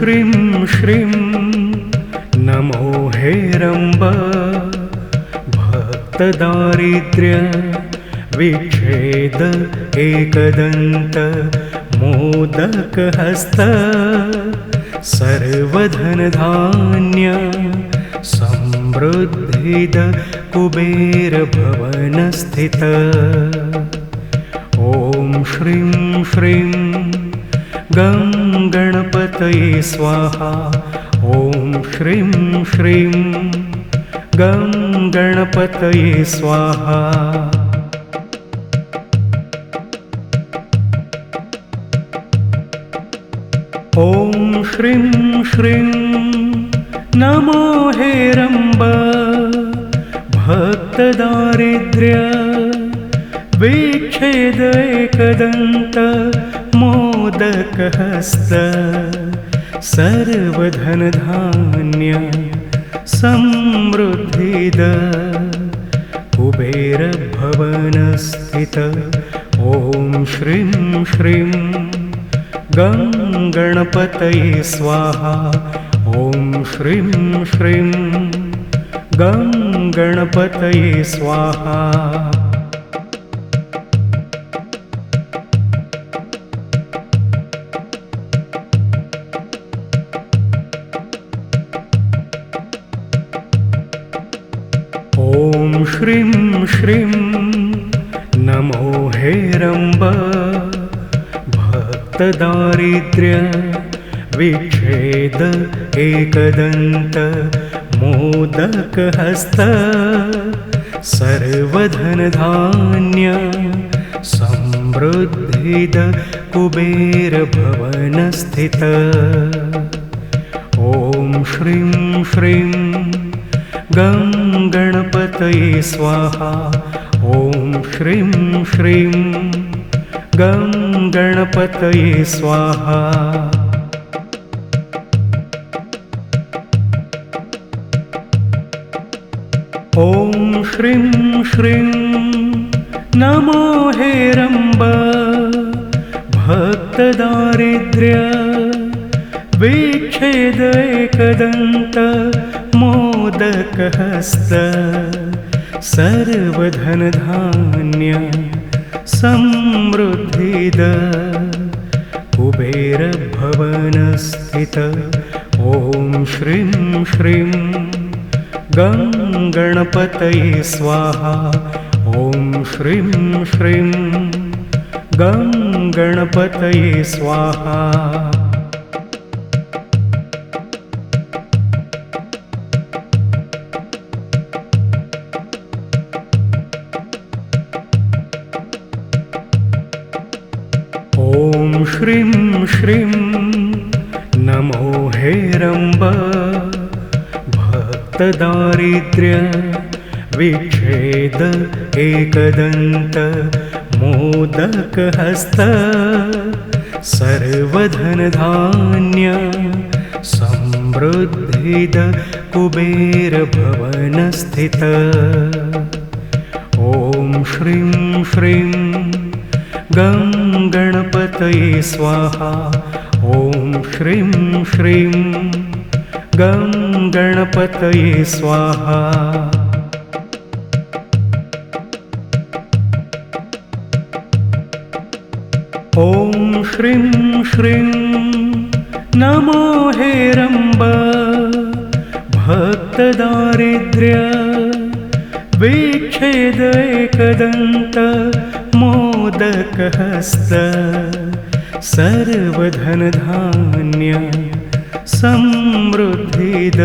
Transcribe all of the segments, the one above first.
श्रीं श्रीं नमो हेरम्ब भक्तदारिद्र्य विच्छेद एकदन्त मोदकहस्त सर्वधनधान्य समृद्धिद कुबेरभवनस्थित ॐ श्रीं श्रीं गं गणपतये स्वाहा ॐ श्रीं श्रीं गं गणपतये स्वाहा। ॐ श्रीं श्रीं नमो हेरम्ब भक्तदारिद्र्य विच्छेद एकदन्त मोदकहस्त सर्वधनधान्य समृद्धिद कुबेरभवनस्थित ॐ श्रीं श्रीं गं गणपतये स्वाहा ॐ श्रीं श्रीं गं गणपतये स्वाहा। ॐ श्रीं श्रीं नमो हेरम्ब भक्तदारिद्र्य विच्छेद एकदन्त मोदकहस्त सर्वधनधान्य समृद्धिद कुबेरभवनस्थित ॐ श्रीं श्रीं गं गणपतये स्वाहा ॐ श्रीं श्रीं गं गणपतये स्वाहा। ॐ श्रीं श्रीं नमो हेरम्ब भक्तदारिद्र्य विच्छेद एकदन्त मोदकहस्त सर्वधनधान्य समृद्धिद कुबेरभवनस्थित ॐ श्रीं श्रीं गं गणपतये स्वाहा ॐ श्रीं श्रीं गं गणपतये स्वाहा। ॐ श्रीं श्रीं नमो हेरम्ब भक्तदारिद्र्य विच्छेद एकदन्त मोदकहस्त सर्वधनधान्य समृद्धिद कुबेरभवनस्थित ॐ श्रीं श्रीं गं गणपतये स्वाहा ॐ श्रीं श्रीं गं गणपतये स्वाहा। ॐ श्रीं श्रीं नमो हेरम्ब भक्तदारिद्र्य विच्छेद एकदन्त मोदकहस्त सर्वधनधान्य समृद्धिद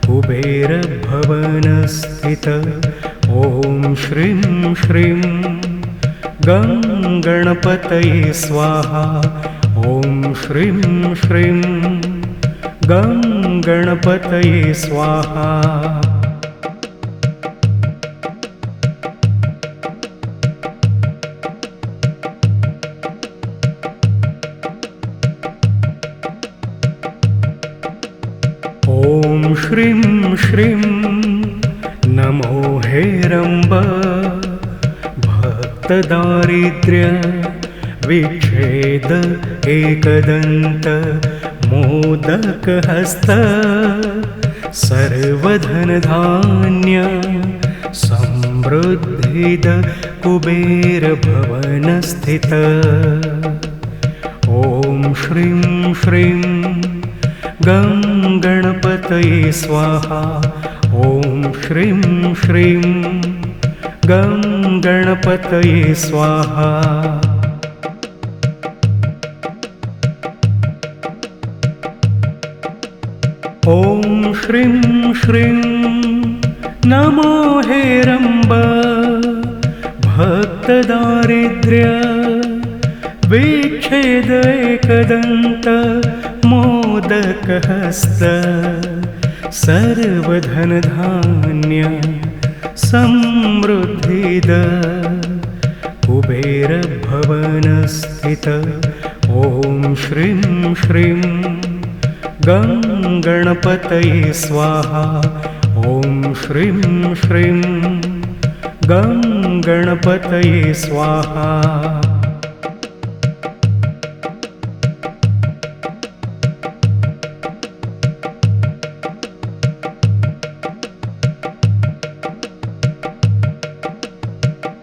कुबेरभवनस्थित ॐ श्रीं श्रीं गं गणपतये स्वाहा ॐ श्रीं श्रीं गं गणपतये स्वाहा। ॐ श्रीं श्रीं नमो हेरम्ब भक्तदारिद्र्य विच्छेद एकदन्त मोदकहस्त सर्वधनधान्य समृद्धिद कुबेरभवनस्थित ॐ श्रीं श्रीं गं गणपतये स्वाहा ॐ श्रीं श्रीं गं गणपतये स्वाहा ॐ श्रीं श्रीं नमो हेरम्ब भक्तदारिद्र्य विच्छेद एकदन्त मोदकहस्त सर्वधनधान्य समृद्धिद कुबेरभवनस्थित ॐ श्रीं श्रीं गं गणपतये स्वाहा ॐ श्रीं श्रीं गं गणपतये स्वाहा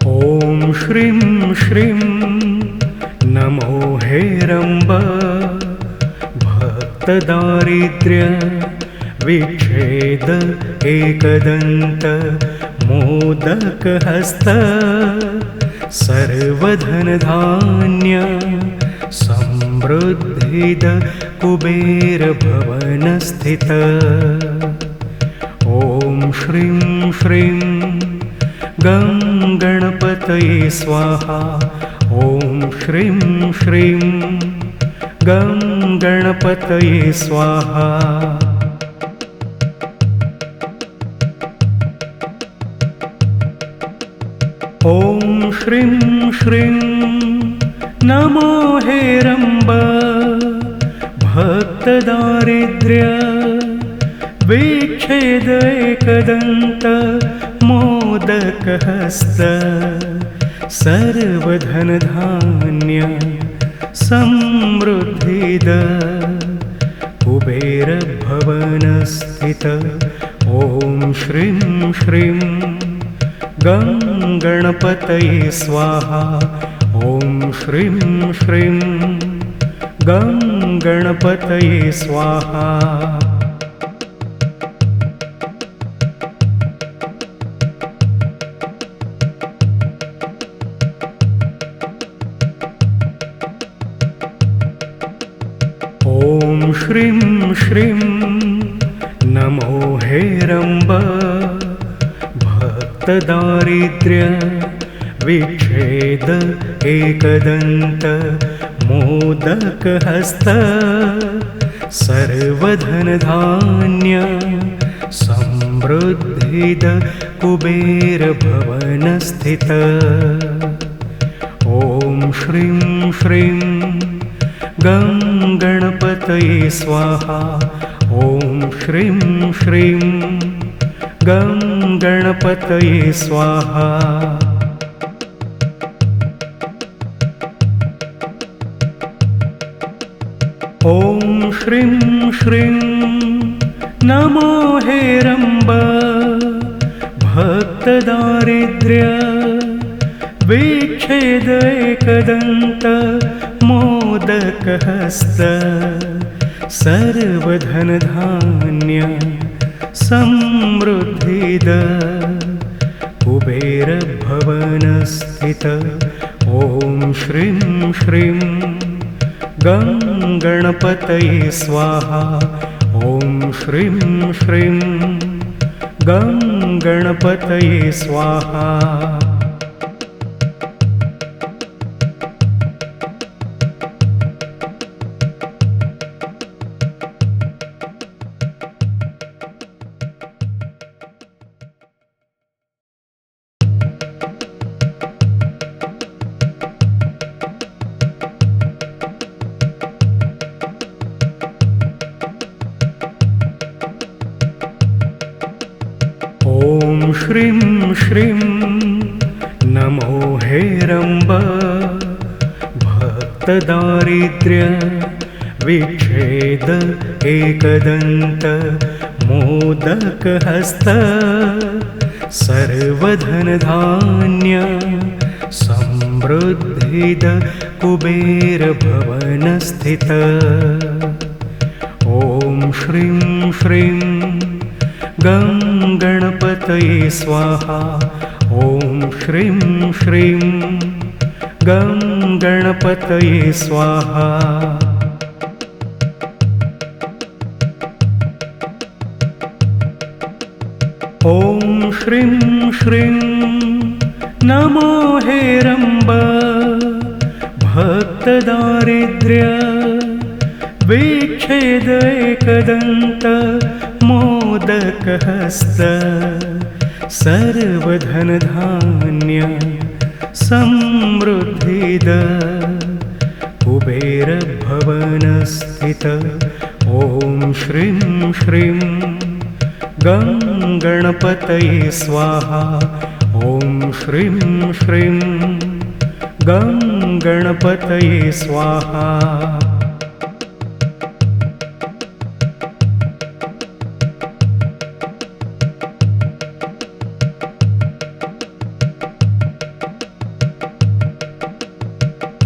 ॐ श्रीं श्रीं नमो हेरम्ब भक्तदारिद्र्य विच्छेद एकदन्त मोदकहस्त सर्वधनधान्य समृद्धिद कुबेरभवनस्थित ॐ श्रीं श्रीं गं गणपतये स्वाहा ॐ श्रीं श्रीं गं गणपतये स्वाहा ॐ श्रीं श्रीं नमो हेरम्ब भक्तदारिद्र्य विच्छेद एकदन्त मोदकहस्त सर्वधनधान्य समृद्धिद कुबेरभवनस्थित ॐ श्रीं श्रीं गं गणपतये स्वाहा ॐ श्रीं श्रीं गं गणपतये स्वाहा ॐ श्रीं श्रीं नमो हेरम्ब भक्तदारिद्र्य विच्छेद एकदन्त मोदकहस्त सर्वधनधान्य समृद्धिद कुबेरभवनस्थित ॐ श्रीं श्रीं गं गणपतये स्वाहा ॐ श्रीं श्रीं गं गणपतये स्वाहा ॐ श्रीं श्रीं नमो हेरम्ब भक्तदारिद्र्य विच्छेद एकदन्त मोदकहस्त सर्वधनधान्य समृद्धिद कुबेरभवनस्थित ॐ श्रीं श्रीं गं गणपतये स्वाहा ॐ श्रीं श्रीं गं गणपतये स्वाहा ॐ श्रीं श्रीं नमो हेरम्ब भक्तदारिद्र्य विच्छेद एकदन्त मोदकहस्त सर्वधनधान्य समृद्धिद कुबेरभवनस्थित ॐ श्रीं श्रीं गं गणपतये स्वाहा ॐ श्रीं श्रीं गं गणपतये स्वाहा ॐ श्रीं श्रीं नमो हेरम्ब भक्तदारिद्र्य विच्छेद एकदन्त मोदकहस्त सर्वधनधान्य समृद्धिद कुबेरभवनस्थित ॐ श्रीं श्रीं गं गणपतये स्वाहा ॐ श्रीं श्रीं गं गणपतये स्वाहा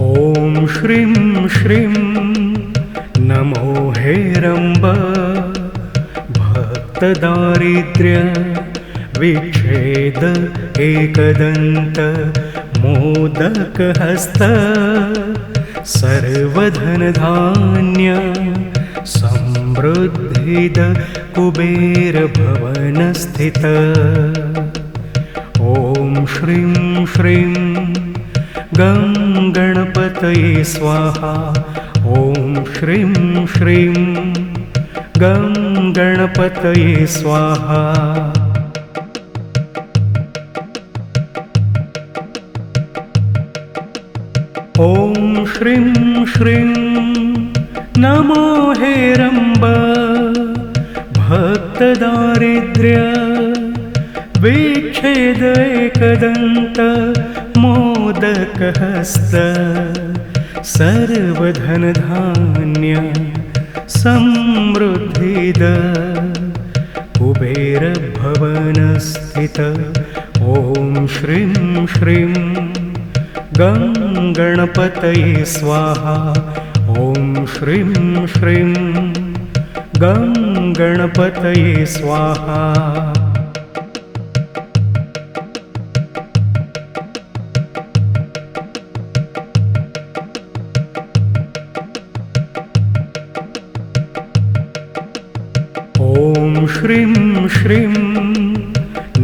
ॐ श्रीं श्रीं नमो हेरम्ब भक्तदारिद्र्य विच्छेद एकदन्त मोदकहस्त सर्वधनधान्य समृद्धिद कुबेरभवनस्थित ॐ श्रीं श्रीं गं गणपतये स्वाहा ॐ श्रीं श्रीं गं गणपतये स्वाहा ॐ श्रीं श्रीं नमो हेरम्ब भक्तदारिद्र्य विच्छेद एकदन्त मोदकहस्त सर्वधनधान्य समृद्धिद कुबेरभवनस्थित ॐ श्रीं श्रीं गं गणपतये स्वाहा ॐ श्रीं श्रीं गं गणपतये स्वाहा ॐ श्रीं श्रीं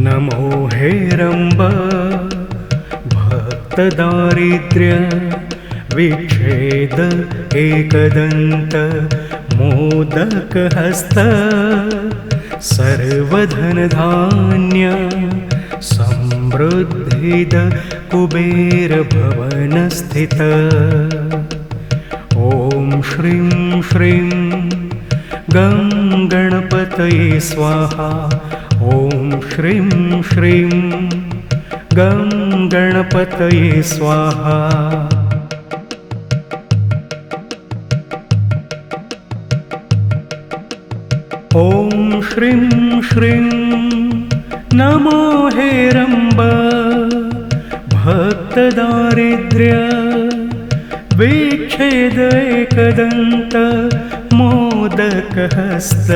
नमो हेरम्ब भक्तदारिद्र्य विच्छेद एकदन्त मोदकहस्त सर्वधनधान्य समृद्धिद कुबेरभवनस्थित ॐ श्रीं श्रीं गं गणपतये स्वाहा ॐ श्रीं श्रीं गं गणपतये स्वाहा ॐ श्रीं श्रीं नमो हेरम्ब भक्तदारिद्र्य विच्छेद एकदन्त मोदकहस्त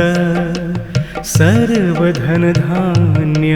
सर्वधनधान्य